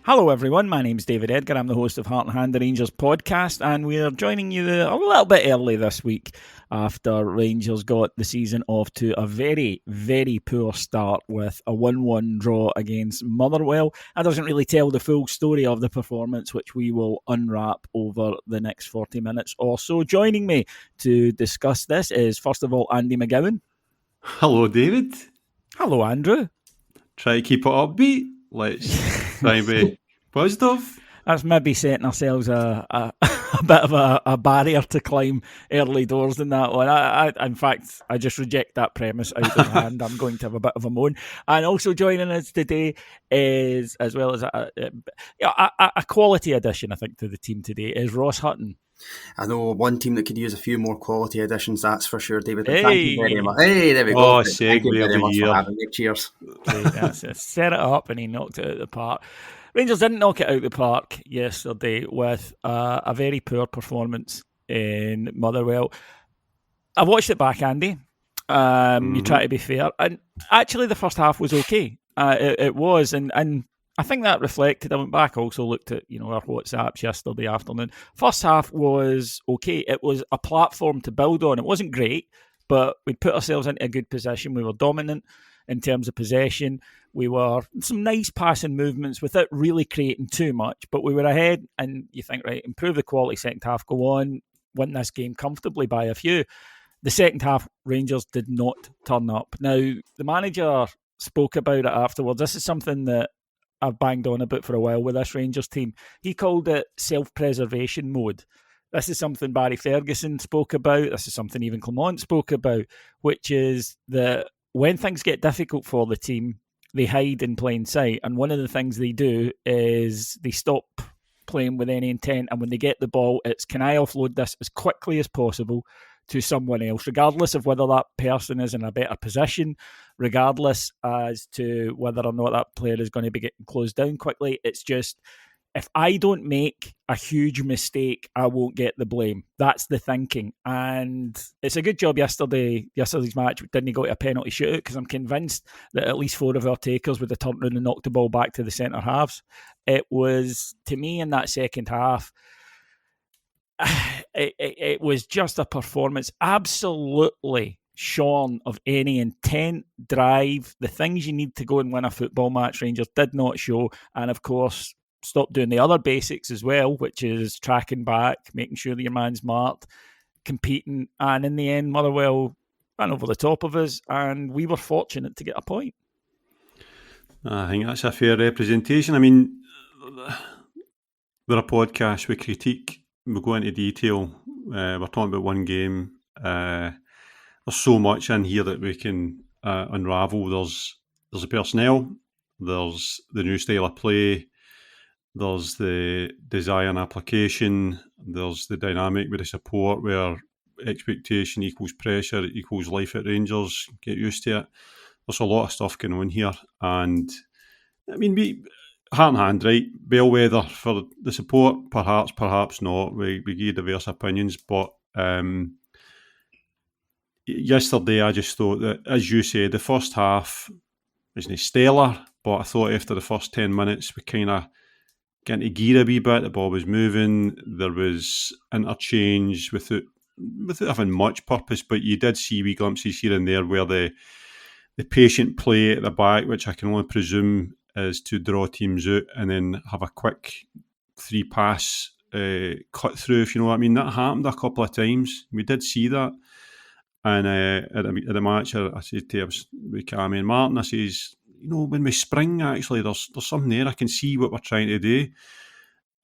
Hello everyone, my name's David Edgar, I'm the host of Heart and Hand, the Rangers podcast, and we're joining you a little bit early this week after Rangers got the season off to a very, very poor start with a 1-1 draw against Motherwell. That doesn't really tell the full story of the performance, which we will unwrap over the next 40 minutes or so. Joining me to discuss this is, first of all, Andy McGowan. Hello, David. Hello, Andrew. Try to keep it upbeat. Let's try and be positive. That's maybe setting ourselves a bit of a barrier to climb early doors in that one. In fact, I just reject that premise out of hand. I'm going to have a bit of a moan. And also joining us today is, as well as a quality addition, I think, to the team today, is Ross Hutton. I know one team that could use a few more quality additions, that's for sure, David. Hey. Thank you very much. Hey, there we go. Thank you very much for having me. Cheers. Set it up and he knocked it out of the park. Rangers didn't knock it out of the park yesterday with a very poor performance in Motherwell. I watched it back, Andy. You try to be fair. And actually the first half was okay. It was. And I think that reflected. I went back, also looked at our WhatsApps yesterday afternoon. First half was okay. It was a platform to build on. It wasn't great, but we'd put ourselves into a good position. We were dominant in terms of possession. We were some nice passing movements without really creating too much, but we were ahead. And you think, right, improve the quality second half, go on, win this game comfortably by a few. The second half, Rangers did not turn up. Now, the manager spoke about it afterwards. This is something that I've banged on about for a while with this Rangers team. He called it self-preservation mode. This is something Barry Ferguson spoke about. This is something even Clement spoke about, which is that when things get difficult for the team, they hide in plain sight. And one of the things they do is they stop playing with any intent. And when they get the ball, it's, can I offload this as quickly as possible to someone else, regardless of whether that person is in a better position, regardless as to whether or not that player is going to be getting closed down quickly. It's just, if I don't make a huge mistake, I won't get the blame. That's the thinking. And it's a good job yesterday's match didn't go to a penalty shootout, because I'm convinced that at least 4 of our takers would have turned around and knocked the ball back to the centre halves. It was, to me, in that second half, it was just a performance absolutely shorn of any intent, drive, the things you need to go and win a football match. Rangers did not show. And of course, stop doing the other basics as well, which is tracking back, making sure that your man's marked, competing. And in the end, Motherwell ran over the top of us, and we were fortunate to get a point. I think that's a fair representation. I mean, we're a podcast, we critique, we go into detail. We're talking about one game. There's so much in here that we can unravel. There's the personnel, there's the new style of play, there's the design application, there's the dynamic with the support where expectation equals pressure equals life at Rangers. Get used to it. There's a lot of stuff going on here, and I mean, Heart and Hand, right? Bellwether for the support, perhaps not. We give diverse opinions, but yesterday I just thought that, as you said, the first half wasn't stellar, but I thought after the first 10 minutes we kind of got into gear a wee bit. The ball was moving, there was interchange without having much purpose, but you did see wee glimpses here and there where the patient play at the back, which I can only presume is to draw teams out and then have a quick 3-pass cut through, if you know what I mean. That happened a couple of times. We did see that. And at the match, I said to with Cammy and Martin, I says, when we spring, actually, there's something there. I can see what we're trying to do.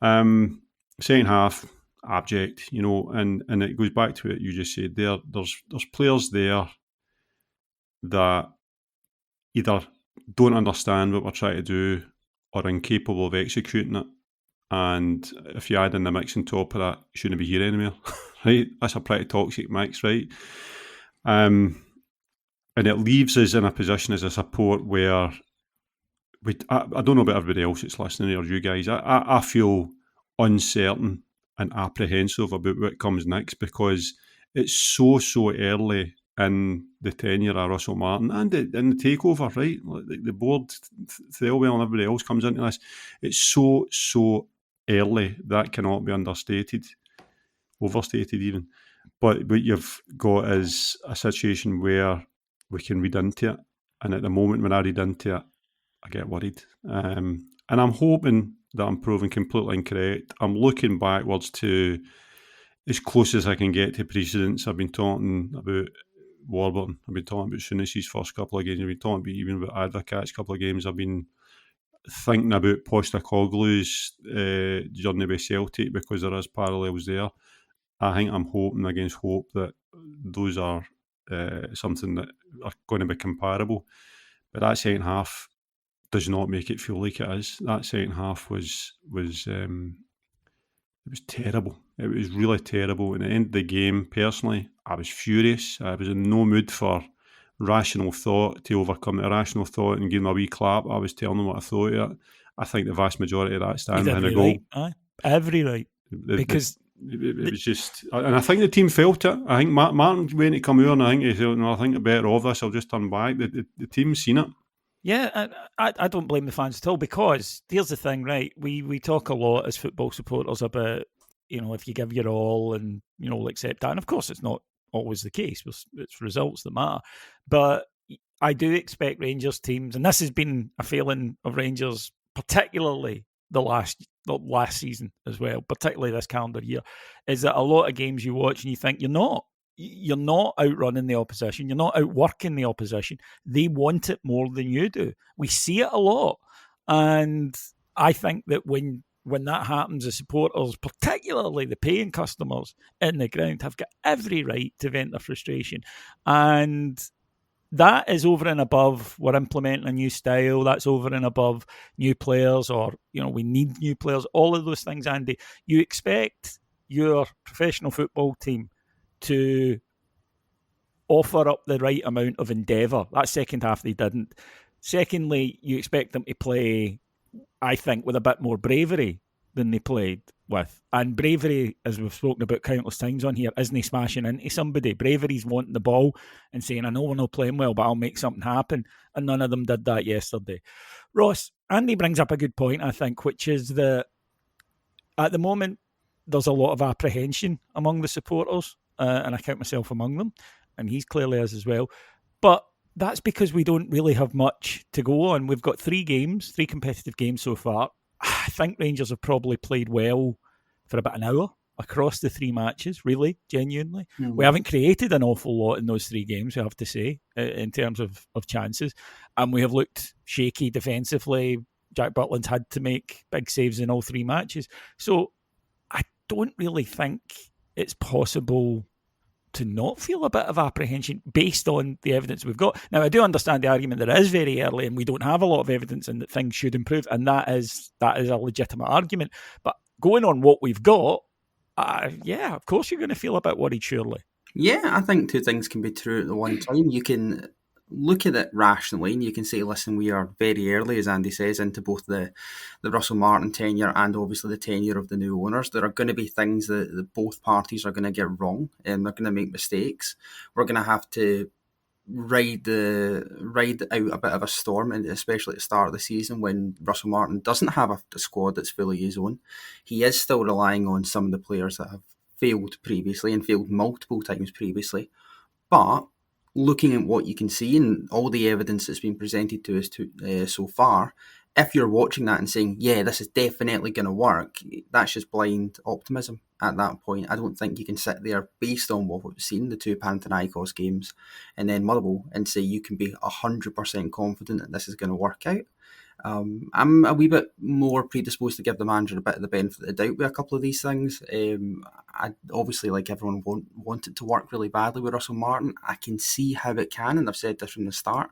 Second half, abject, and it goes back to what you just said there. There's players there that either don't understand what we're trying to do or incapable of executing it. And if you add in the mix on top of that, you shouldn't be here anymore, right? That's a pretty toxic mix, right? And it leaves us in a position as a support where I don't know about everybody else that's listening or you guys. I feel uncertain and apprehensive about what comes next, because it's so early in the tenure of Russell Martin and the takeover, right? Like the board, Thelwell and everybody else comes into this. It's so early that cannot be overstated even. But what you've got is a situation where we can read into it, and at the moment when I read into it, I get worried. And I'm hoping that I'm proven completely incorrect. I'm looking backwards to as close as I can get to precedents. I've been talking about Warburton. I've been talking about Souness's first couple of games. I've been talking about even about Advocaat's couple of games. I've been thinking about Postecoglou's journey with Celtic because there is parallels there. I think I'm hoping against hope that those are something that are going to be comparable. But that second half does not make it feel like it is. That second half was it was terrible. It was really terrible. And at the end of the game, personally, I was furious. I was in no mood for rational thought to overcome irrational thought and give them a wee clap. I was telling them what I thought of it. I think the vast majority of that stand behind a goal. Right. Aye. Every right. Because it was just, and I think the team felt it. I think Martin went to come over, and I think he said, "No, I think the better of this. I'll just turn back." The team's seen it. Yeah, I don't blame the fans at all, because here's the thing, right? We talk a lot as football supporters about, if you give your all and, we'll accept that. And of course, it's not always the case. It's results that matter. But I do expect Rangers teams, and this has been a failing of Rangers, particularly the last season as well, particularly this calendar year, is that a lot of games you watch and you think you're not outrunning the opposition. You're not outworking the opposition. They want it more than you do. We see it a lot. And I think that when that happens, the supporters, particularly the paying customers in the ground, have got every right to vent their frustration. And that is over and above we're implementing a new style. That's over and above new players, or, we need new players. All of those things, Andy. You expect your professional football team to offer up the right amount of endeavour. That second half they didn't. Secondly, you expect them to play, I think, with a bit more bravery than they played with. And bravery, as we've spoken about countless times on here, isn't he smashing into somebody. Bravery's wanting the ball and saying, I know we're not playing well, but I'll make something happen. And none of them did that yesterday. Ross, Andy brings up a good point, I think, which is that at the moment, there's a lot of apprehension among the supporters, and I count myself among them, and he's clearly is as well. But that's because we don't really have much to go on. We've got 3 competitive games so far. I think Rangers have probably played well for about an hour across the 3 matches, really, genuinely. Mm-hmm. We haven't created an awful lot in those 3 games, we have to say, in terms of chances. And we have looked shaky defensively. Jack Butland's had to make big saves in all 3 matches. So I don't really think it's possible to not feel a bit of apprehension based on the evidence we've got. Now, I do understand the argument that it is very early and we don't have a lot of evidence and that things should improve, and that is a legitimate argument. But going on what we've got, yeah, of course you're going to feel a bit worried, surely. Yeah, I think 2 things can be true at the one time. You can look at it rationally and you can say, listen, we are very early, as Andy says, into both the Russell Martin tenure and obviously the tenure of the new owners. There are going to be things that both parties are going to get wrong and they're going to make mistakes. We're going to have to ride out a bit of a storm, and especially at the start of the season when Russell Martin doesn't have a squad that's fully his own. He is still relying on some of the players that have failed previously and failed multiple times previously. But looking at what you can see and all the evidence that's been presented to us so far, if you're watching that and saying, yeah, this is definitely going to work, that's just blind optimism at that point. I don't think you can sit there based on what we've seen, the 2 Panathinaikos games and then Motherwell, and say you can be 100% confident that this is going to work out. I'm a wee bit more predisposed to give the manager a bit of the benefit of the doubt with a couple of these things. I obviously, like everyone, want it to work really badly with Russell Martin. I can see how it can, and I've said this from the start.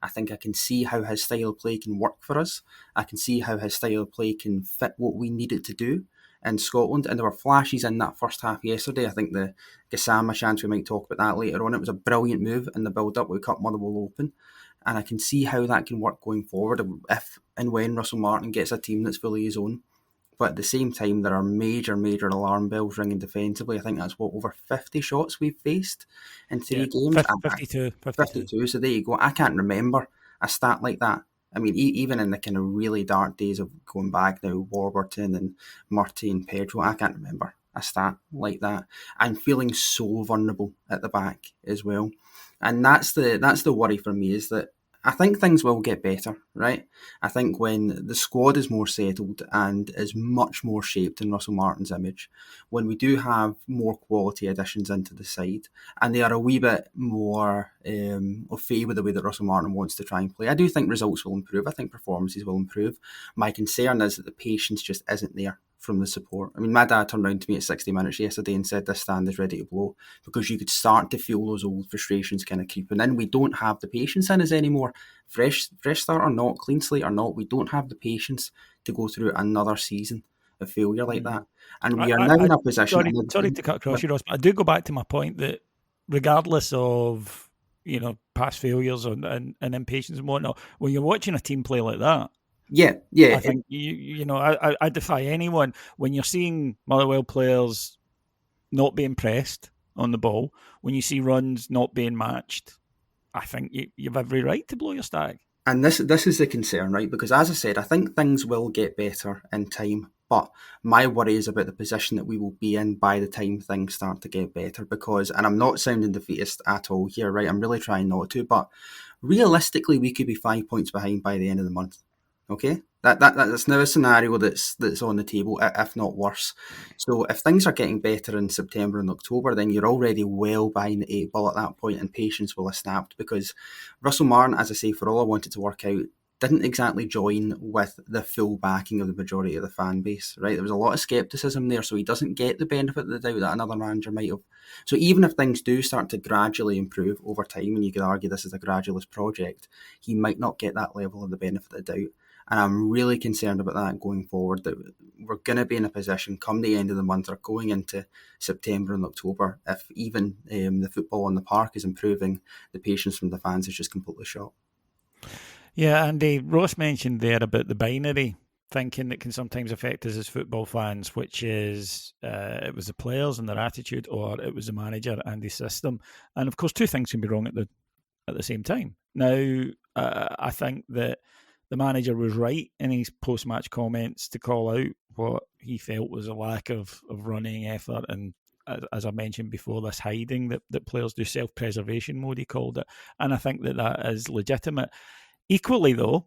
I think I can see how his style of play can work for us. I can see how his style of play can fit what we need it to do in Scotland. And there were flashes in that first half yesterday. I think the Gassama chance, we might talk about that later on, it was a brilliant move in the build-up. We cut Motherwell open. And I can see how that can work going forward if and when Russell Martin gets a team that's fully his own. But at the same time, there are major alarm bells ringing defensively. I think that's over 50 shots we've faced in 3 games. 52. 52. So there you go. I can't remember a stat like that. I mean, even in the kind of really dark days of going back now, Warburton and Murty and Pedro, I can't remember a stat like that. I'm feeling so vulnerable at the back as well. And that's the worry for me, is that I think things will get better, right? I think when the squad is more settled and is much more shaped in Russell Martin's image, when we do have more quality additions into the side, and they are a wee bit more au fait with the way that Russell Martin wants to try and play, I do think results will improve. I think performances will improve. My concern is that the patience just isn't there from the support. I mean, my dad turned around to me at 60 minutes yesterday and said this stand is ready to blow, because you could start to feel those old frustrations kind of creeping in. We don't have the patience in us anymore. Fresh start or not, clean slate or not, we don't have the patience to go through another season of failure like that. And we are now in a position... Sorry to cut across you, Ross, but I do go back to my point that regardless of, past failures and impatience and whatnot, when you're watching a team play like that, yeah. I think I defy anyone when you're seeing Motherwell players not being pressed on the ball, when you see runs not being matched. I think you've every right to blow your stag. And this is the concern, right? Because as I said, I think things will get better in time, but my worry is about the position that we will be in by the time things start to get better. Because, and I'm not sounding defeatist at all here, right? I'm really trying not to, but realistically, we could be 5 points behind by the end of the month. Okay, that's now a scenario that's on the table, if not worse. So if things are getting better in September and October, then you're already well behind the 8 ball at that point, and patience will have snapped, because Russell Martin, as I say, for all I wanted to work out, didn't exactly join with the full backing of the majority of the fan base, right? There was a lot of scepticism there, so he doesn't get the benefit of the doubt that another manager might have. So even if things do start to gradually improve over time, and you could argue this is a gradualist project, he might not get that level of the benefit of the doubt. And I'm really concerned about that going forward, that we're going to be in a position come the end of the month or going into September and October, if even the football on the park is improving, the patience from the fans is just completely shot. Yeah, Andy, Ross mentioned there about the binary thinking that can sometimes affect us as football fans, which is it was the players and their attitude, or it was the manager and the system. And of course, two things can be wrong at the same time. Now, I think that the manager was right in his post-match comments to call out what he felt was a lack of running effort, and as I mentioned before, this hiding that players do, self-preservation mode, he called it. And I think that is legitimate. Equally, though,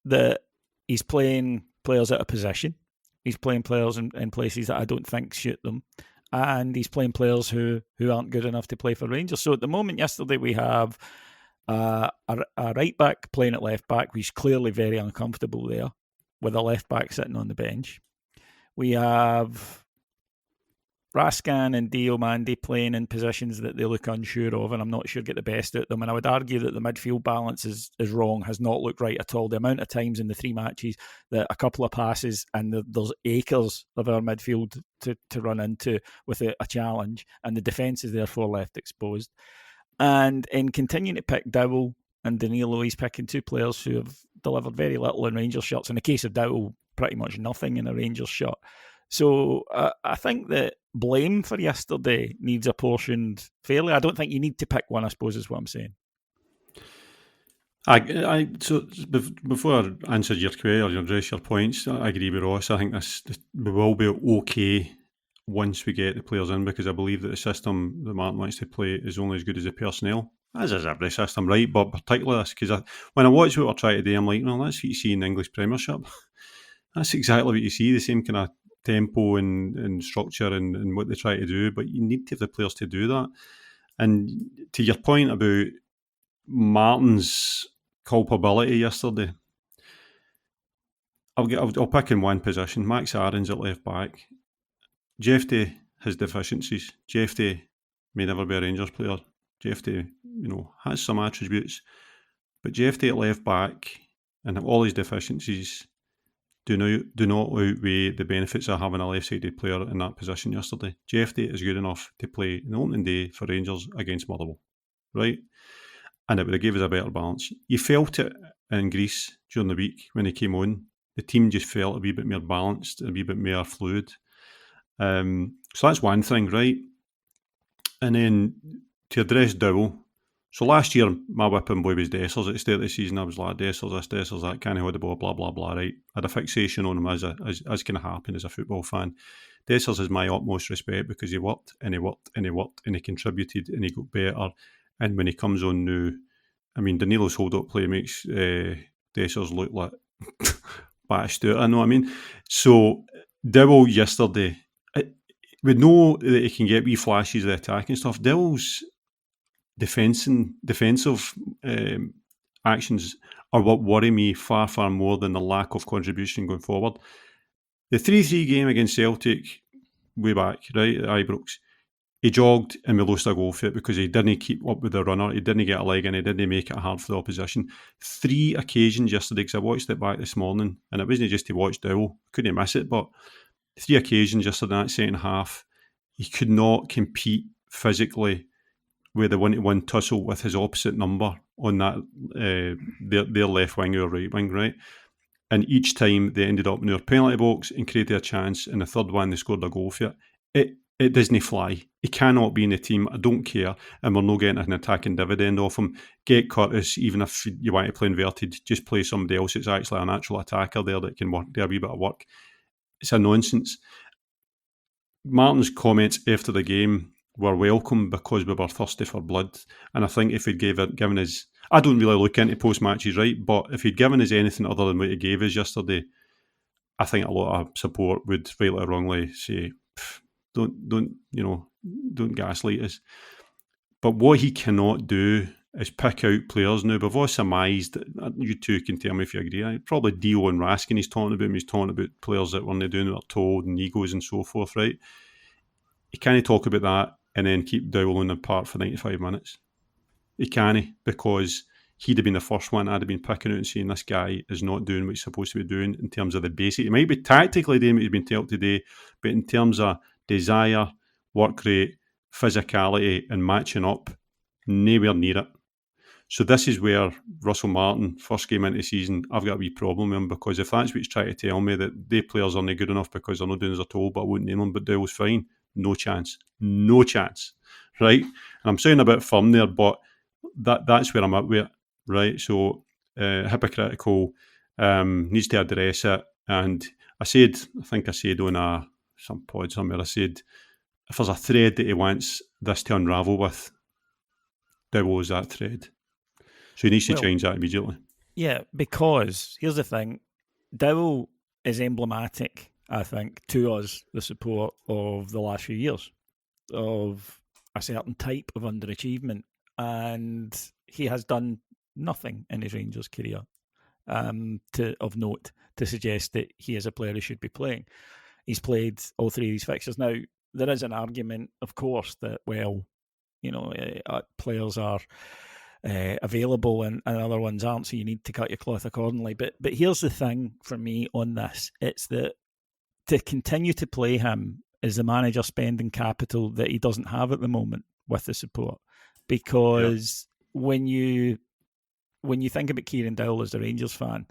that he's playing players out of position. He's playing players in places that I don't think suit them. And he's playing players who aren't good enough to play for Rangers. So at the moment, yesterday, we have a right back playing at left back, who's clearly very uncomfortable there, with a left back sitting on the bench. We have Raskan and Diomande playing in positions that they look unsure of, and I'm not sure get the best out of them. And I would argue that the midfield balance is wrong, has not looked right at all. The amount of times in the 3 matches that a couple of passes and there's acres of our midfield to run into with a challenge, and the defence is therefore left exposed. And in continuing to pick Dowell and Danilo, he's picking 2 players who have delivered very little in Rangers shirts. In the case of Dowell, pretty much nothing in a Rangers shirt. So I think that blame for yesterday needs apportioned fairly. I don't think you need to pick one, I suppose, is what I'm saying. So before I answer your query or address your points, I agree with Ross. I think we will be okay once we get the players in, because I believe that the system that Martin wants to play is only as good as the personnel, as is every system, right? But particularly this, because when I watch what we're trying to do, I'm like, no, that's what you see in the English Premiership. That's exactly what you see, the same kind of tempo and structure and what they try to do, but you need to have the players to do that. And to your point about Martin's culpability yesterday, I'll pick in one position. Max Aaron's at left back. Jeffy has deficiencies. Jeffy may never be a Rangers player. Jeffy, has some attributes, but Jeffy at left back and all his deficiencies do not outweigh the benefits of having a left-sided player in that position yesterday. Jeffy is good enough to play in the opening day for Rangers against Motherwell, right? And it would have given us a better balance. You felt it in Greece during the week when he came on. The team just felt a wee bit more balanced, a wee bit more fluid. So that's one thing, right? And then to address Dowell, so last year my whipping boy was Dessers at the start of the season. I was like, Dessers this, Dessers that, can't hold the ball, blah, blah, blah, right? I had a fixation on him as can happen as a football fan. Dessers has my utmost respect because he worked and he worked and he worked and he contributed and he got better. And when he comes on now, I mean, Danilo's hold-up play makes Dessers look like Bat Stewart, I know what I mean? So Dowell yesterday, we know that he can get wee flashes of the attack and stuff. Dowell's defensive actions are what worry me far, far more than the lack of contribution going forward. The 3-3 game against Celtic way back, right, at Ibrox, he jogged and we lost a goal for it because he didn't keep up with the runner, he didn't get a leg in, he didn't make it hard for the opposition. 3 occasions yesterday, because I watched it back this morning, and it wasn't just to watch Dowell, couldn't miss it, but 3 occasions yesterday in that second half, he could not compete physically with the 1-to-1 tussle with his opposite number on that their left wing or right wing, right? And each time they ended up in their penalty box and created a chance, and the third one they scored a goal for it. It doesn't fly. He cannot be in the team. I don't care. And we're not getting an attacking dividend off him. Get Curtis, even if you want to play inverted, just play somebody else. It's actually a natural attacker there that can do a wee bit of work. It's a nonsense. Martin's comments after the game were welcome because we were thirsty for blood. And I think if he'd given us... I don't really look into post-matches, right? But if he'd given us anything other than what he gave us yesterday, I think a lot of support would, rightly or wrongly, say... Don't gaslight us. But what he cannot do is pick out players now. We've all surmised, you two can tell me if you agree, probably Dio and Raskin he's talking about players that weren't doing what they're told and egos and so forth, right? He can't talk about that and then keep Dowell on the park for 95 minutes. He can't, because he'd have been the first one I'd have been picking out and saying this guy is not doing what he's supposed to be doing in terms of the basic. He might be tactically doing what he's been told today, but in terms of desire, work rate, physicality and matching up, nowhere near it. So this is where Russell Martin, first game into the season, I've got a wee problem with him, because if that's what he's trying to tell me, that they players aren't good enough because they're not doing as they're told, but I wouldn't name them, but Dowell's fine. No chance, right? And I'm sounding a bit firm there, but that's where I'm at with it, right? So hypocritical, needs to address it. And I think I said on some pod somewhere, I said, if there's a thread that he wants this to unravel with, Dowell is that thread. So he needs to change that immediately. Yeah, because here's the thing. Dowell is emblematic, I think, to us, the support of the last few years, of a certain type of underachievement. And he has done nothing in his Rangers career of note to suggest that he is a player who should be playing. He's played all 3 of these fixtures. Now, there is an argument, of course, that, players are available and other ones aren't, so you need to cut your cloth accordingly. But here's the thing for me on this. It's that to continue to play him is the manager spending capital that he doesn't have at the moment with the support. Because when you think about Kieran Dowell as a Rangers fan,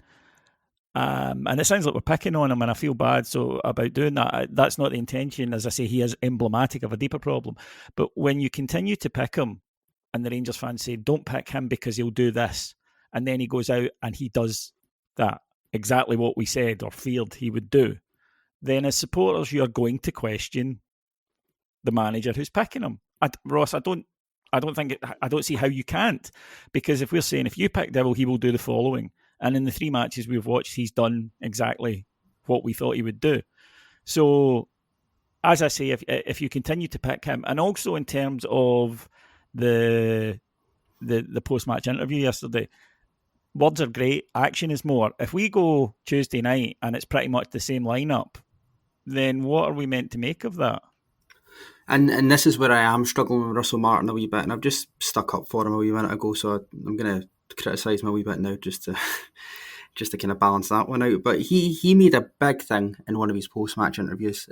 and it sounds like we're picking on him, and I feel bad about doing that. That's not the intention. As I say, he is emblematic of a deeper problem. But when you continue to pick him, and the Rangers fans say, don't pick him because he'll do this, and then he goes out and he does that, exactly what we said or feared he would do, then as supporters, you're going to question the manager who's picking him. Ross, I don't see how you can't, because if we're saying if you pick Dowell, he will do the following. And in the 3 matches we've watched, he's done exactly what we thought he would do. So, as I say, if you continue to pick him, and also in terms of the post-match interview yesterday, words are great, action is more. If we go Tuesday night and it's pretty much the same lineup, then what are we meant to make of that? And this is where I am struggling with Russell Martin a wee bit, and I've just stuck up for him a wee minute ago, so I'm going to criticise him a wee bit now just to kind of balance that one out. But he made a big thing in one of his post-match interviews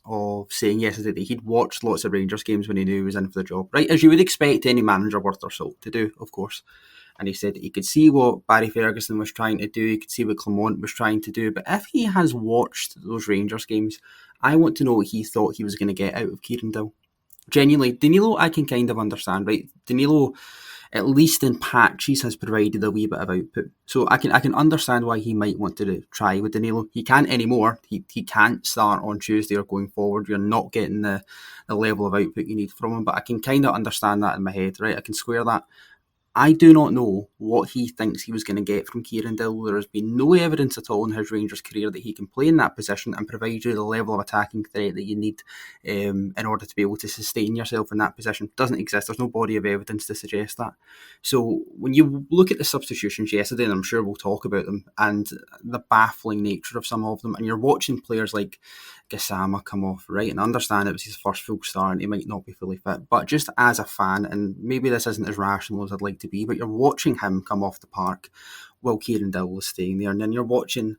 of saying yesterday that he'd watched lots of Rangers games when he knew he was in for the job, right? As you would expect any manager worth their salt to do, of course. and he said he could see what Barry Ferguson was trying to do, he could see what Clement was trying to do, but if he has watched those Rangers games, I want to know what he thought he was going to get out of Kieran Dowell. Genuinely, Danilo I can kind of understand, right? Danilo, at least in patches, has provided a wee bit of output. So I can understand why he might want to try with Danilo. He can't anymore. He can't start on Tuesday or going forward. You're not getting the level of output you need from him. But I can kind of understand that in my head, right? I can square that. I do not know what he thinks he was going to get from Kieran Dowell. There has been no evidence at all in his Rangers career that he can play in that position and provide you the level of attacking threat that you need in order to be able to sustain yourself in that position. It doesn't exist. There's no body of evidence to suggest that. So when you look at the substitutions yesterday, and I'm sure we'll talk about them, and the baffling nature of some of them, and you're watching players like Gassama come off, right? And I understand it was his first full start and he might not be fully fit, but just as a fan, and maybe this isn't as rational as I'd like to be, but you're watching him come off the park while Kieran Dowell is staying there, and then you're watching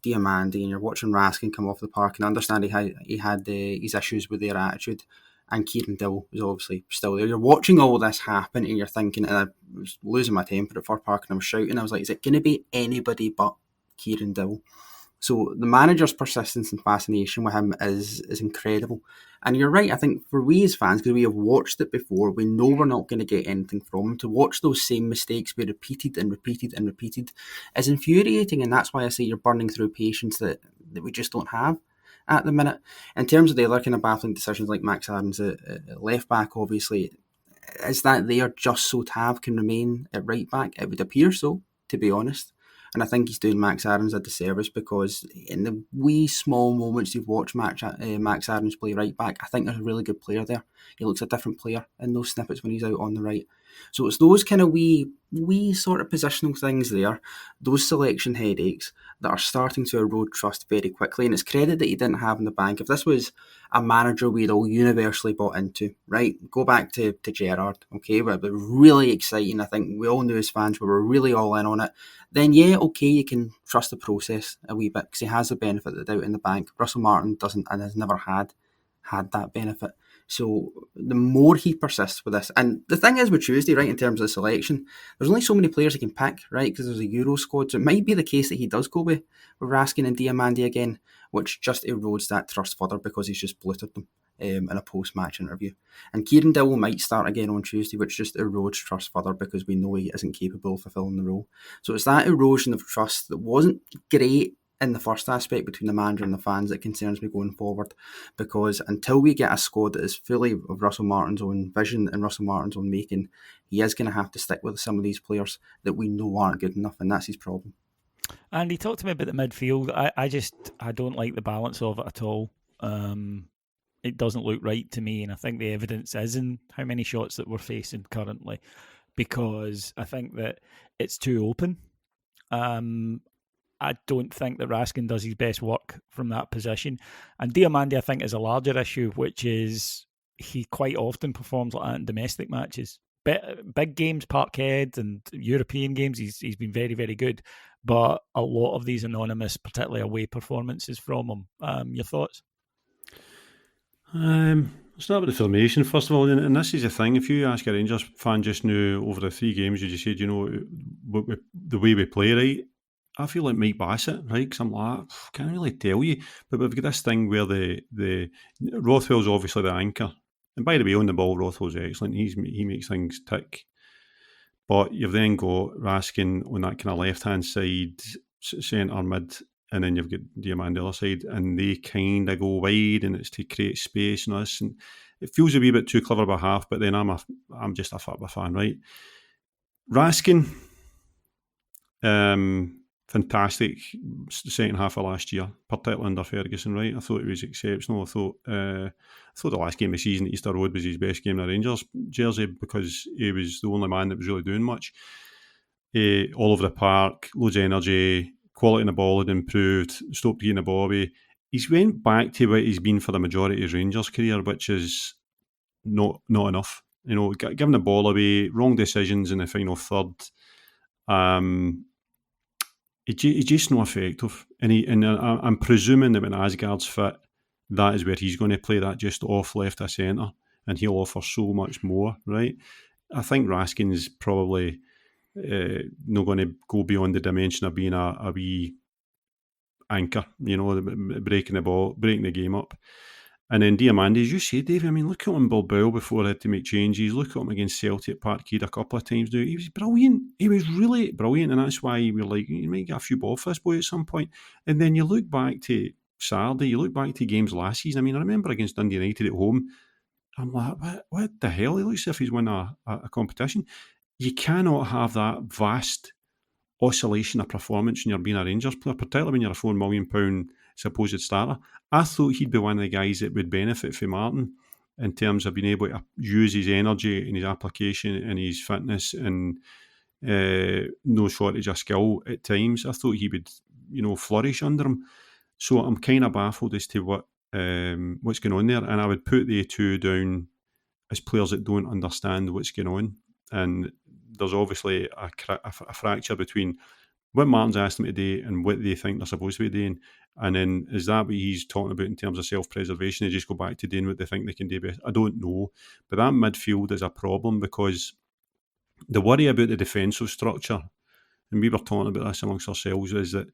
Diamandi and you're watching Raskin come off the park, and I understand he had his issues with their attitude, and Kieran Dowell was obviously still there. You're watching all this happen and you're thinking, and I was losing my temper at Fir Park and I was shouting, I was like, is it going to be anybody but Kieran Dowell? So the manager's persistence and fascination with him is incredible. And you're right, I think for we as fans, because we have watched it before, we know we're not going to get anything from him. To watch those same mistakes be repeated and repeated and repeated is infuriating, and that's why I say you're burning through patience that we just don't have at the minute. In terms of the other kind of baffling decisions like Max Aarons at left back, obviously, is that there just so Tav can remain at right back? It would appear so, to be honest. And I think he's doing Max Aarons a disservice, because in the wee small moments you've watched Max Aarons play right back, I think there's a really good player there. He looks a different player in those snippets when he's out on the right. So it's those kind of wee sort of positional things there, those selection headaches that are starting to erode trust very quickly. And it's credit that he didn't have in the bank. If this was a manager we'd all universally bought into, right? Go back to Gerrard, okay? But really exciting. I think we all knew as fans we were really all in on it. Then yeah, okay, you can trust the process a wee bit because he has the benefit of the doubt in the bank. Russell Martin doesn't and has never had that benefit. So the more he persists with this, and the thing is with Tuesday, right, in terms of the selection, there's only so many players he can pick, right, because there's a Euro squad. So it might be the case that he does go with Raskin and Diamandi again, which just erodes that trust further because he's just bluttered them in a post-match interview. And Kieran Dowell might start again on Tuesday, which just erodes trust further because we know he isn't capable of fulfilling the role. So it's that erosion of trust that wasn't great in the first aspect between the manager and the fans that concerns me going forward, because until we get a squad that is fully of Russell Martin's own vision and Russell Martin's own making, he is going to have to stick with some of these players that we know aren't good enough, and that's his problem. And he talked to me about the midfield. I don't like the balance of it at all. It doesn't look right to me, and I think the evidence is in how many shots that we're facing currently, because I think that it's too open. I don't think that Raskin does his best work from that position. And Diamandi, I think, is a larger issue, which is he quite often performs like that in domestic matches. Big games, Parkhead and European games, he's been very, very good. But a lot of these anonymous, particularly away performances from him. Your thoughts? Let's start with the formation, first of all. And this is the thing. If you ask a Rangers fan just now over the 3 games, you just said, the way we play, right? I feel like Mike Bassett, right? Because I'm like, can't really tell you. But we've got this thing where the Rothwell's obviously the anchor. And by the way, on the ball, Rothwell's excellent. He makes things tick. But you've then got Raskin on that kind of left-hand side, centre mid, and then you've got Diamandi on the other side, and they kind of go wide, and it's to create space and this. And it feels a wee bit too clever by half, but then I'm just a fan, right? Raskin, fantastic second half of last year, particularly under Ferguson, right? I thought it was exceptional. I thought the last game of the season at Easter Road was his best game in the Rangers jersey because he was the only man that was really doing much. All over the park, loads of energy, quality in the ball had improved, stopped getting the ball away. He's went back to what he's been for the majority of his Rangers career, which is not enough. Giving the ball away, wrong decisions in the final third. He's just not effective. And I'm presuming that when Asgard's fit, that is where he's going to play, that just off left of centre, and he'll offer so much more, right? I think Raskin's probably not going to go beyond the dimension of being a wee anchor, breaking the game up. And then Diamandi, as you say, Dave, I mean, look at him in Bilbao before he had to make changes. Look at him against Celtic at Parkhead a couple of times now. He was brilliant. He was really brilliant, and that's why we were like, you might get a few ball for this boy at some point. And then you look back to Saturday, you look back to games last season. I mean, I remember against Dundee United at home, I'm like, what the hell? He looks as if he's won a competition. You cannot have that vast oscillation of performance when you're being a Rangers player, particularly when you're a £4 million supposed starter. I thought he'd be one of the guys that would benefit from Martin in terms of being able to use his energy and his application and his fitness and no shortage of skill at times. I thought he would, flourish under him. So I'm kind of baffled as to what's going on there, and I would put the two down as players that don't understand what's going on. And there's obviously a fracture between what Martin's asked them to do and what they think they're supposed to be doing. And then is that what he's talking about in terms of self-preservation? They just go back to doing what they think they can do best? I don't know. But that midfield is a problem because the worry about the defensive structure, and we were talking about this amongst ourselves, is that,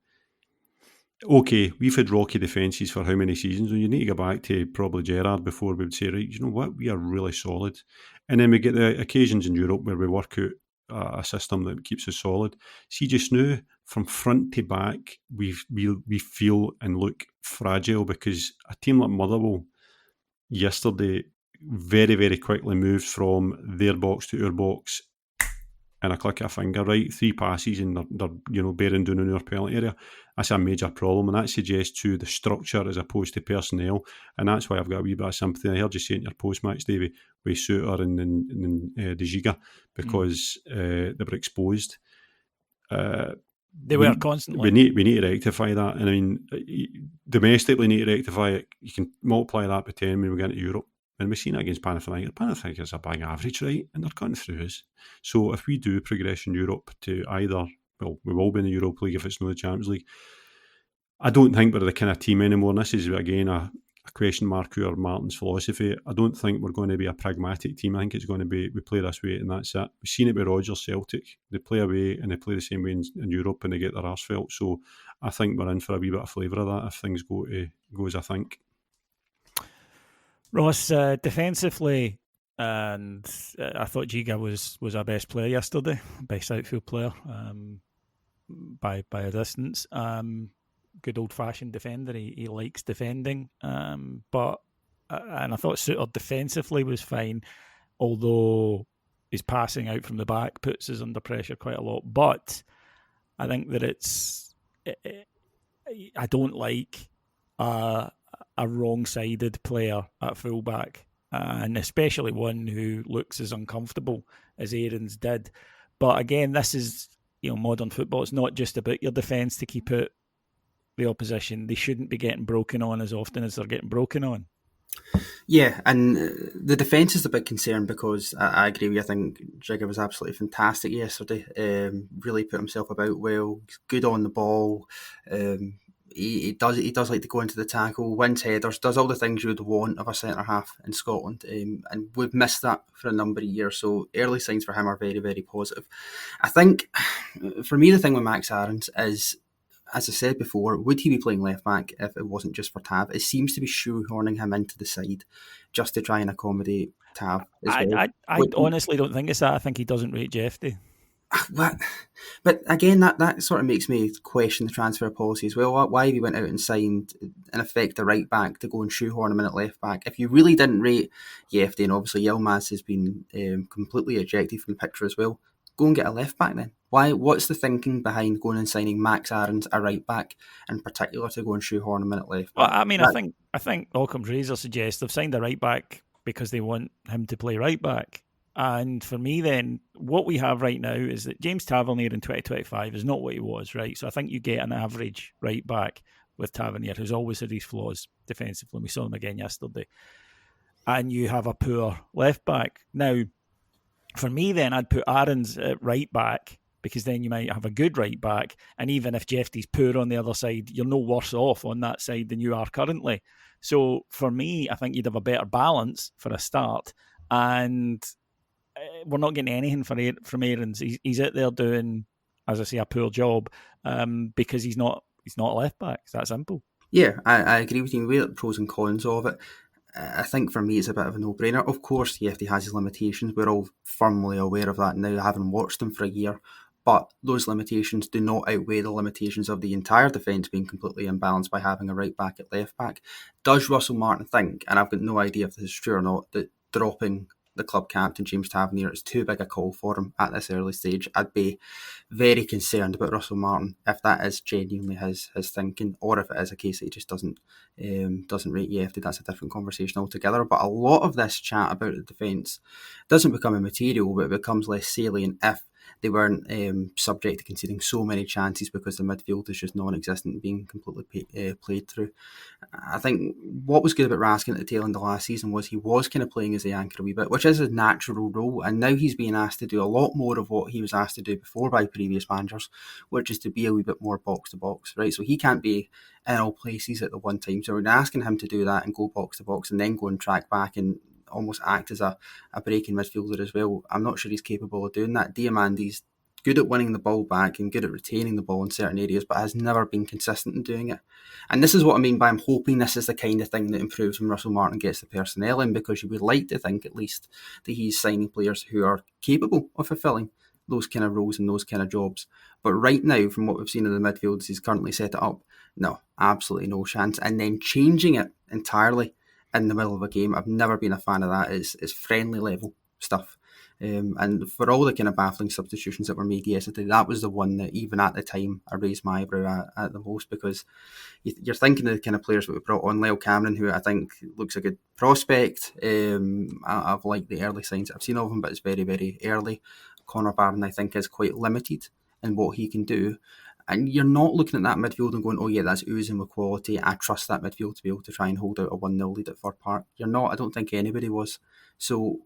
okay, we've had rocky defences for how many seasons? And you need to go back to probably Gerrard before we would say, right, you know what, we are really solid. And then we get the occasions in Europe where we work out a system that keeps us solid. See, just now, from front to back, we feel and look fragile because a team like Motherwell yesterday very, very quickly moved from their box to our box in a click of a finger, right? 3 passes and they're bearing down in our penalty area. That's a major problem, and that suggests to the structure as opposed to personnel, and that's why I've got a wee bit of sympathy. I heard you saying in your post-match, Davey, with Suter and De Giga, because they were exposed. They were constantly. We need to rectify that, and I mean, domestically need to rectify it. You can multiply that by 10 when we get into Europe. And we've seen it against Panathinaikos. Panathinaikos are a big average, right? And they're cutting through us. So if we do progress in Europe to either, well, we will be in the Europa League if it's not the Champions League. I don't think we're the kind of team anymore. And this is, again, a question mark over Martin's philosophy. I don't think we're going to be a pragmatic team. I think it's going to be, we play this way and that's it. We've seen it with Rogers Celtic. They play away and they play the same way in Europe and they get their arse felt. So I think we're in for a wee bit of flavour of that if things go as I think. Ross, defensively, and I thought Giga was our best player yesterday, best outfield player by a distance. Good old-fashioned defender. He likes defending, and I thought Suter defensively was fine, although his passing out from the back puts us under pressure quite a lot. But I think that I don't like a wrong-sided player at fullback, and especially one who looks as uncomfortable as Aarons did. But again, this is modern football. It's not just about your defence to keep out the opposition. They shouldn't be getting broken on as often as they're getting broken on. Yeah, and the defence is the big concern because I agree with you. I think Jigga was absolutely fantastic yesterday. Really put himself about well. Good on the ball. He does like to go into the tackle, wins headers, does all the things you would want of a centre half in Scotland, and we've missed that for a number of years. So early signs for him are very, very positive. I think for me the thing with Max Aarons is, as I said before, would he be playing left back if it wasn't just for Tav? It seems to be shoehorning him into the side just to try and accommodate Tav. I honestly don't think it's that. I think he doesn't rate Jeffy. But again, that sort of makes me question the transfer policy as well. Why we went out and signed, in effect, a right back to go and shoehorn him in at left back. If you really didn't rate Jeffy, and obviously Yilmaz has been completely ejected from the picture as well, go and get a left back then. Why? What's the thinking behind going and signing Max Aarons, a right back, in particular, to go and shoehorn him in at left back? Well, I mean, I think Occam's razor suggests they've signed a right back because they want him to play right back. And for me, then, what we have right now is that James Tavernier in 2025 is not what he was, right? So I think you get an average right back with Tavernier, who's always had these flaws defensively. We saw him again yesterday. And you have a poor left back. Now, for me, then, I'd put Aarons at right back, because then you might have a good right back. And even if Jeffy's poor on the other side, you're no worse off on that side than you are currently. So for me, I think you'd have a better balance for a start. And we're not getting anything from Aarons. He's out there doing, as I say, a poor job because he's not a left back. It's that simple. Yeah, I agree with you. We weigh the pros and cons of it. I think for me it's a bit of a no-brainer. Of course, the FD has his limitations. We're all firmly aware of that now, having watched them for a year. But those limitations do not outweigh the limitations of the entire defence being completely imbalanced by having a right back at left back. Does Russell Martin think, and I've got no idea if this is true or not, that dropping the club captain, James Tavernier, is too big a call for him at this early stage? I'd be very concerned about Russell Martin if that is genuinely his thinking, or if it is a case that he just doesn't rate EFD. That's a different conversation altogether. But a lot of this chat about the defence doesn't become immaterial, but it becomes less salient if they weren't subject to conceding so many chances because the midfield is just non-existent, being completely played through. I think what was good about Raskin at the tail end of last season was he was kind of playing as the anchor a wee bit, which is his natural role, and now he's being asked to do a lot more of what he was asked to do before by previous managers, which is to be a wee bit more box to box, right? So he can't be in all places at the one time, so we're asking him to do that and go box to box and then go and track back and almost act as a breaking midfielder as well. I'm not sure he's capable of doing that. Diamandi's good at winning the ball back and good at retaining the ball in certain areas, but has never been consistent in doing it. And this is what I mean by I'm hoping this is the kind of thing that improves when Russell Martin gets the personnel in, because you would like to think at least that he's signing players who are capable of fulfilling those kind of roles and those kind of jobs. But right now, from what we've seen in the midfield as he's currently set it up, no, absolutely no chance. And then changing it entirely in the middle of a game, I've never been a fan of that. It's friendly level stuff. And for all the kind of baffling substitutions that were made yesterday, that was the one that even at the time I raised my eyebrow at the most, because you're thinking of the kind of players that we brought on. Lyle Cameron, who I think looks a good prospect. I've liked the early signs I've seen of him, but it's very, very early. Connor Barron, I think, is quite limited in what he can do. And you're not looking at that midfield and going, oh yeah, that's oozing with quality. I trust that midfield to be able to try and hold out a 1-0 lead at Fir Park. You're not. I don't think anybody was. So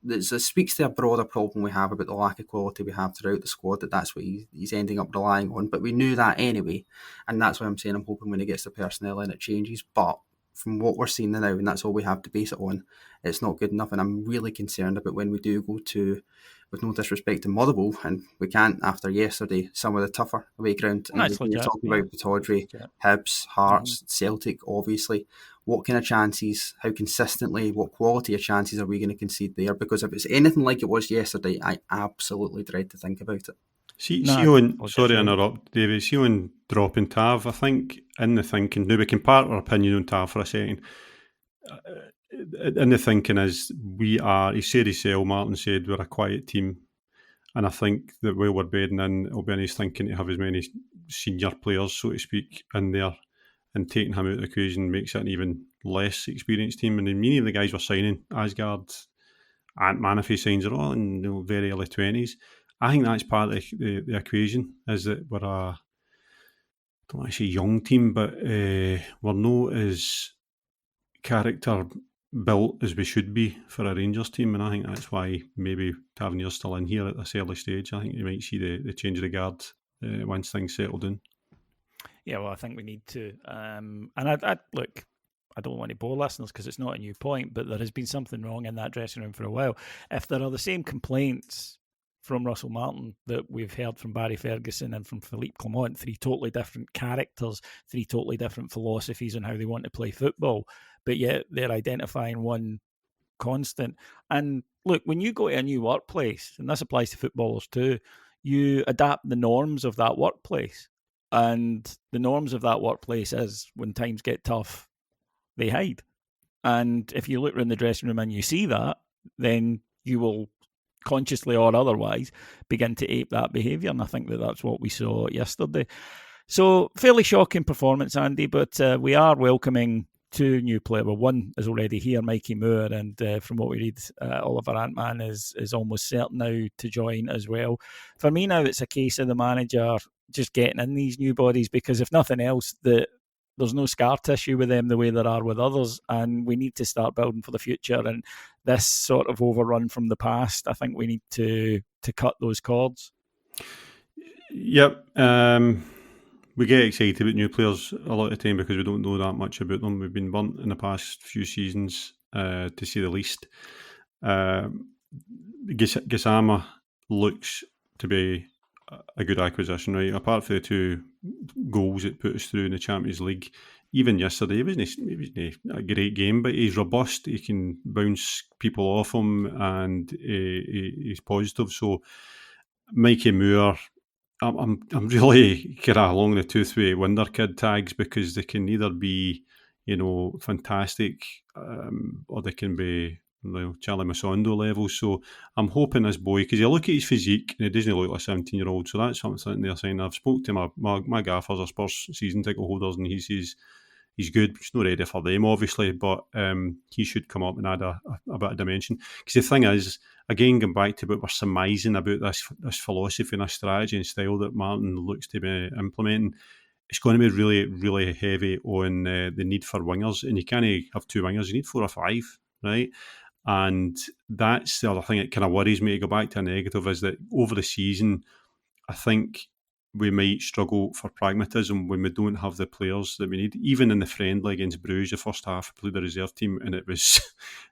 this speaks to a broader problem we have about the lack of quality we have throughout the squad, that's what he's ending up relying on. But we knew that anyway. And that's why I'm saying I'm hoping when he gets the personnel in, it changes. But from what we're seeing now, and that's all we have to base it on, it's not good enough. And I'm really concerned about when we do go to, with no disrespect to Motherwell, and we can't after yesterday, some of the tougher away ground. And we're talking about Pittodrie, Hibs, Hearts, Celtic, obviously. What kind of chances, how consistently, what quality of chances are we going to concede there? Because if it's anything like it was yesterday, I absolutely dread to think about it. See on, sorry to interrupt, David, see on dropping Tav, I think in the thinking, now we can part our opinion on Tav for a second. In the thinking is, he said himself, Martin said, we're a quiet team. And I think that while we're bedding in, it'll be in his thinking to have as many senior players, so to speak, in there. And taking him out of the equation makes it an even less experienced team. And many of the guys we're signing, Asgard, Ant-Man, if he signs it all in very early 20s, I think that's part of the equation, is that we're I don't want to say young team, but we're not as character built as we should be for a Rangers team. And I think that's why maybe Tavernier's still in here at this early stage. I think you might see the change of the guard once things settle down. Yeah, well, I think we need to. And I look, I don't want to bore listeners because it's not a new point, but there has been something wrong in that dressing room for a while. If there are the same complaints from Russell Martin that we've heard from Barry Ferguson and from Philippe Clement, three totally different characters, three totally different philosophies on how they want to play football, but yet they're identifying one constant. And look, when you go to a new workplace, and this applies to footballers too, you adapt the norms of that workplace. And the norms of that workplace is when times get tough, they hide. And if you look around the dressing room and you see that, then you will consciously or otherwise begin to ape that behaviour. And I think that's what we saw yesterday. So fairly shocking performance, Andy, but we are welcoming two new players. Well, one is already here, Mikey Moore, and from what we read, Oliver Ant-Man is almost certain now to join as well. For me now, it's a case of the manager just getting in these new bodies, because if nothing else, there's no scar tissue with them the way there are with others, and we need to start building for the future. And this sort of overrun from the past, I think we need to cut those cords. Yep. We get excited about new players a lot of the time because we don't know that much about them. We've been burnt in the past few seasons, to say the least. Gassama looks to be a good acquisition, right? Apart from the 2 goals it put us through in the Champions League, even yesterday, he wasn't a great game, but he's robust. He can bounce people off him, and he's positive. So, Mikey Moore, I'm really kind of along the tooth with Wonder Kid tags, because they can either be, fantastic, or they can be Charlie Masondo levels. So I'm hoping this boy, because you look at his physique and he doesn't look like a 17-year-old, so that's something they're saying. I've spoke to my gaffers, our Spurs season ticket holders, and he says he's good. He's not ready for them, obviously, but he should come up and add a bit of dimension. Because the thing is, again, going back to what we're surmising about this philosophy and this strategy and style that Martin looks to be implementing, it's going to be really, really heavy on the need for wingers. And you can't have 2 wingers, you need 4 or 5, right? And that's the other thing that kind of worries me, to go back to a negative, is that over the season, I think we might struggle for pragmatism when we don't have the players that we need. Even in the friendly against Bruges, the first half, we played the reserve team, and it was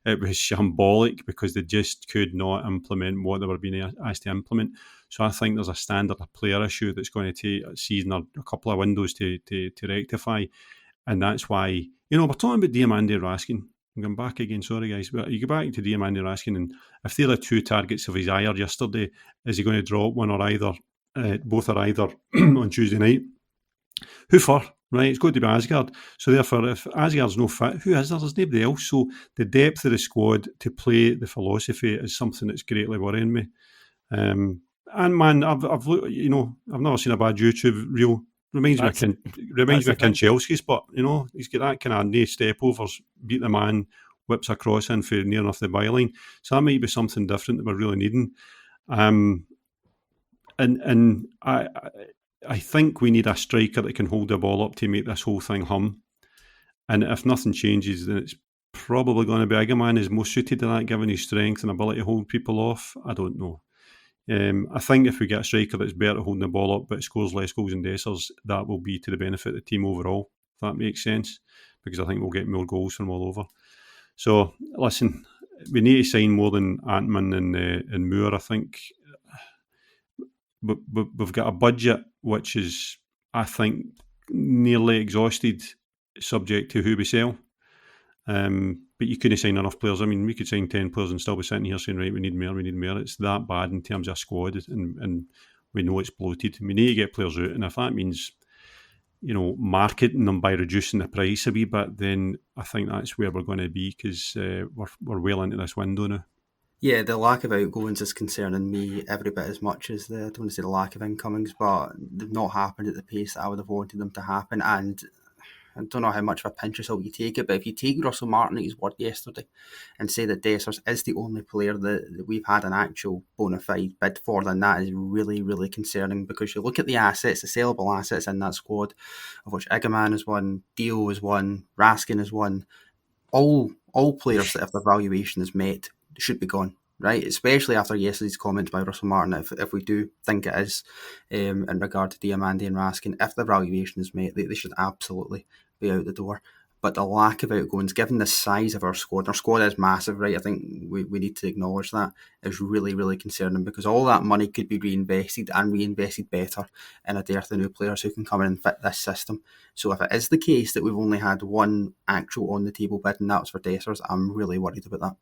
shambolic, because they just could not implement what they were being asked to implement. So I think there's a standard of player issue that's going to take a season or a couple of windows to rectify. And that's why, we're talking about Diamande Raskin. I'm going back again, sorry guys, but you go back to Diamande Raskin, and if they're the 2 targets of his ire yesterday, is he going to drop one or either? Both are either on Tuesday night. Who for? Right, it's got to be Asgard. So therefore, if Asgard's no fit, who is there? There's nobody else. So the depth of the squad to play the philosophy is something that's greatly worrying me. And man, I've never seen a bad YouTube reel. Reminds me of Kinchelski's, but he's got that kind of knee step overs, beat the man, whips a cross in for near enough the byline. So that might be something different that we're really needing. And I think we need a striker that can hold the ball up to make this whole thing hum. And if nothing changes, then it's probably going to be Agaman is most suited to that, given his strength and ability to hold people off. I don't know. I think if we get a striker that's better at holding the ball up but scores less goals and dessers, that will be to the benefit of the team overall, if that makes sense, because I think we'll get more goals from all over. So, listen, we need to sign more than Antman and Moore, I think. But we've got a budget which is, I think, nearly exhausted, subject to who we sell. But you couldn't sign enough players. I mean, we could sign 10 players and still be sitting here saying, right, we need more. It's that bad in terms of squad, and we know it's bloated. We need to get players out, and if that means, marketing them by reducing the price a wee bit, then I think that's where we're going to be, because we're well into this window now. Yeah, the lack of outgoings is concerning me every bit as much as I don't want to say the lack of incomings, but they've not happened at the pace that I would have wanted them to happen. And I don't know how much of a pinch of salt you take it, but if you take Russell Martin at his word yesterday and say that Dessers is the only player that we've had an actual bona fide bid for, then that is really, really concerning, because you look at the assets, the sellable assets in that squad, of which Igaman is one, Dio is one, Raskin is one, all players that if their valuation is met should be gone, right? Especially after yesterday's comments by Russell Martin, if we do think it is, in regard to Diamande and Raskin, if the valuation is met, they should absolutely be out the door. But the lack of outgoings, given the size of our squad is massive, right? I think we need to acknowledge that, is really, really concerning, because all that money could be reinvested and reinvested better in a dearth of new players who can come in and fit this system. So if it is the case that we've only had one actual on the table bid, and that was for Dessers, I'm really worried about that.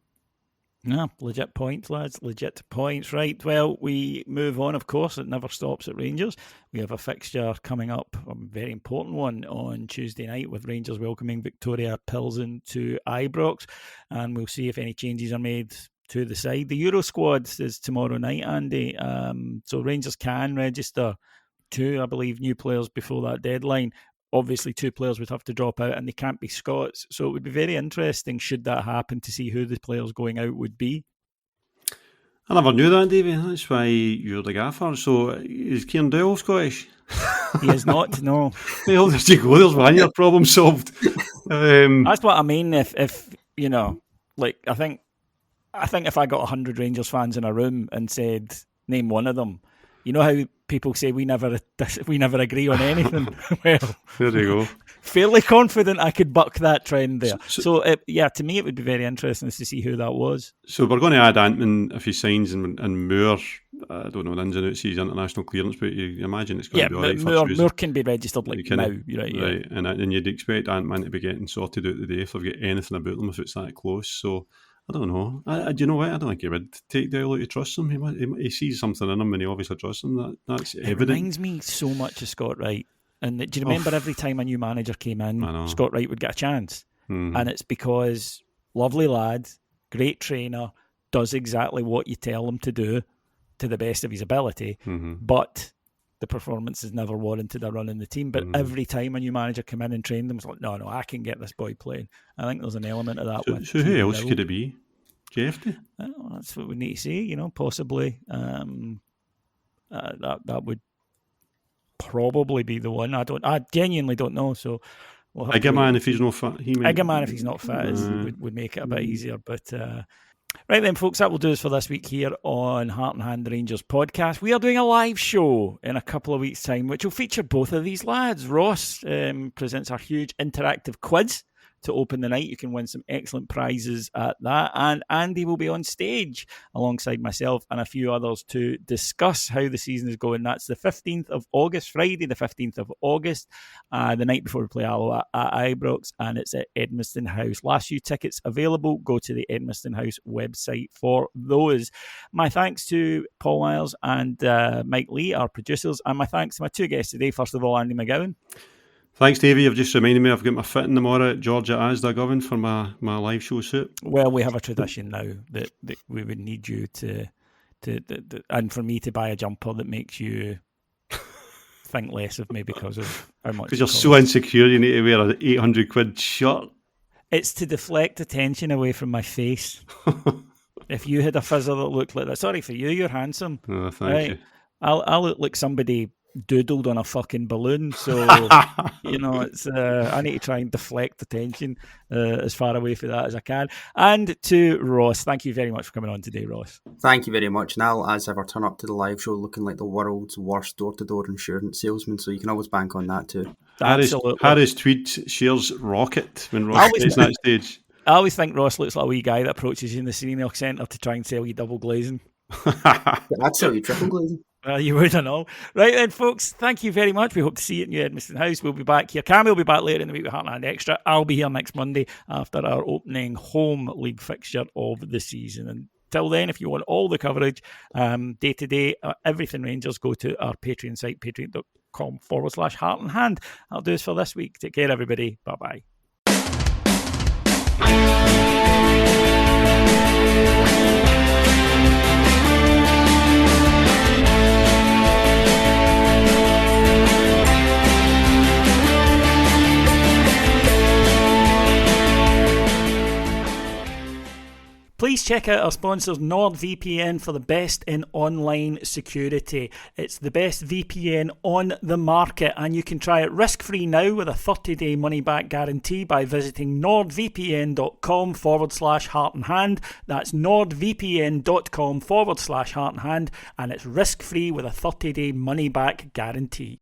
No, legit points, lads. Legit points. Right, well, we move on, of course. It never stops at Rangers. We have a fixture coming up, a very important one, on Tuesday night, with Rangers welcoming Victoria Pilsen to Ibrox. And we'll see if any changes are made to the side. The Euro squad is tomorrow night, Andy. So Rangers can register 2, I believe, new players before that deadline. Obviously, 2 players would have to drop out, and they can't be Scots. So it would be very interesting, should that happen, to see who the players going out would be. I never knew that, Davey. That's why you're the gaffer. So is Kieran Tierney Scottish? He is not, no. Well, there you go. There's one. Your problem solved. That's what I mean. If you know, like, I think if I got 100 Rangers fans in a room and said, name one of them, you know how people say we never agree on anything? Well, there you go. fairly confident I could buck that trend there. So to me, it would be very interesting to see who that was. So we're going to add Antman if he signs, and Moore, I don't know the ins and outs of his international clearance, but you imagine it's going to be all right for Tuesday. Moore can be registered now, right? And you'd expect Antman to be getting sorted out today if they've got anything about them if it's that close. So I don't know. Do you know what? I don't think he would take the out to trust him. He sees something in him, and he obviously trusts him. That's evident. It reminds me so much of Scott Wright. And do you remember every time a new manager came in, Scott Wright would get a chance? And it's because lovely lad, great trainer, does exactly what you tell him to do to the best of his ability, but the performance has never warranted a run in the team. But every time a new manager came in and trained them, it's like, no, I can get this boy playing. I think there's an element of that. So who else could it be? Jeffrey? Well, that's what we need to see, possibly. That would probably be the one. I genuinely don't know. So we'll Egerman, if he's not fit, Egerman, if he's not fit, would make it a bit easier. But right then, folks, that will do us for this week here on Heart and Hand Rangers podcast. We are doing a live show in a couple of weeks' time, which will feature both of these lads. Ross presents our huge interactive quiz to open the night. You can win some excellent prizes at that. And Andy will be on stage alongside myself and a few others to discuss how the season is going. That's the 15th of August, Friday the 15th of August, the night before we play Alloa at Ibrox, and it's at Edmiston House. Last few tickets available. Go to the Edmiston House website for those. My thanks to Paul Myers and Mike Lee, our producers, and my thanks to my two guests today. First of all, Andy McGowan. Thanks, Davey. You've just reminded me I've got my fitting tomorrow at Georgia Asda Govan for my live show suit. Well, we have a tradition now that we would need you to and for me to buy a jumper that makes you think less of me because of how much. Because you're so insecure, you need to wear an 800 quid shirt. It's to deflect attention away from my face. If you had a fizzer that looked like that, sorry for you, you're handsome. Oh, thank you. I'll look like somebody doodled on a fucking balloon, so it's I need to try and deflect attention as far away from that as I can. And to Ross, thank you very much for coming on today, Ross. Thank you very much, and I'll as ever turn up to the live show looking like the world's worst door-to-door insurance salesman, so you can always bank on that too. Absolutely. Harry's tweet shares rocket when Ross gets that stage. I always think Ross looks like a wee guy that approaches you in the Senior Centre to try and sell you double glazing. I'd sell you triple glazing. You wouldn't know. Right then, folks, thank you very much. We hope to see you at New Edmiston House. We'll be back here. Cammy will be back later in the week with Heartland Extra. I'll be here next Monday after our opening home league fixture of the season. Until then, if you want all the coverage, day to day, everything Rangers, go to our Patreon site, patreon.com/heartandhand. That'll do us for this week. Take care, everybody. Bye-bye. Please check out our sponsors NordVPN for the best in online security. It's the best VPN on the market, and you can try it risk-free now with a 30-day money-back guarantee by visiting nordvpn.com/heartandhand. That's nordvpn.com/heartandhand, and it's risk-free with a 30-day money-back guarantee.